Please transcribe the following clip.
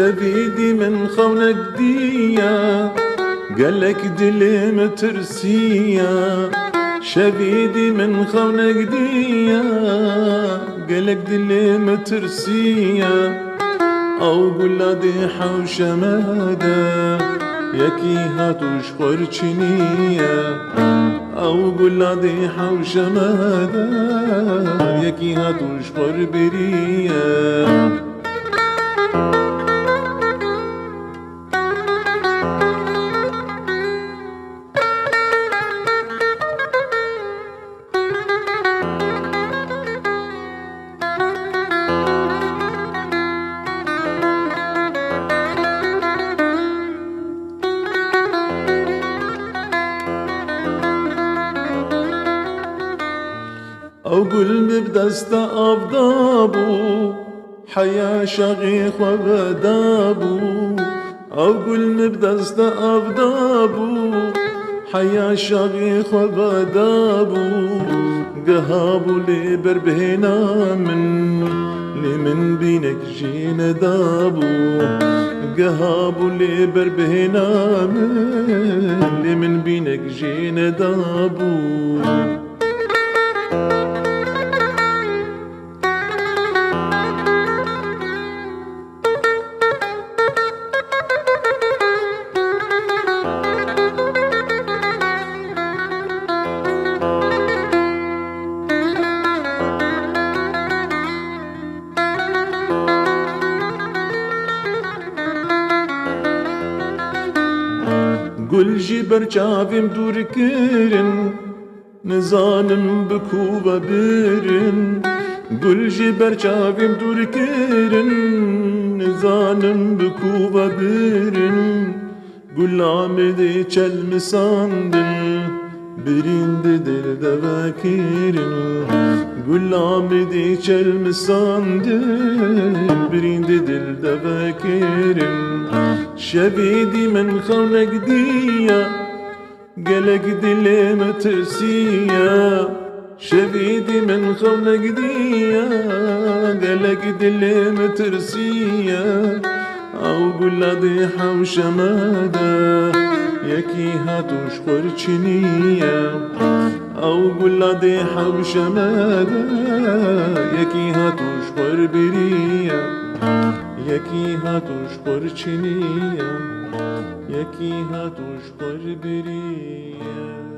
شفيدي من خونك ديا قالك دلي مترسية شفيدي من خونك ديا قالك دلي مترسية او قل ضيحة وشمادة يكي هاتوش خرچنية او قل ضيحة وشمادة يكي هاتوش خربرية او قلبي بدست افضابو حيا شغيخ وبدابو او قلبي بدست افضابو حيا شغيخ وبدابو قهابو لي بربهنا من بينك جين دابو قهابو لي بربهنا من بينك جين دابو قل جبر جافم دور كرن نزانم بكوبا برن قل جبر جافم دور كرن نزانم بكوبا برن قل عمدي چل مساندن برين دل دواكرن قل عمدي چل مساندن برين دل دواكرن شفيدي من خونك ديا قالك دلي مترسية شفيدي من خونك ديا قالك دلي مترسية او قل ضيحة وشمادة يكي هاتوش خرچنية او قل ضيحة وشمادة يكي هاتوش خربرية يكي هاتوش خرچنية يكي هاتوش خربرية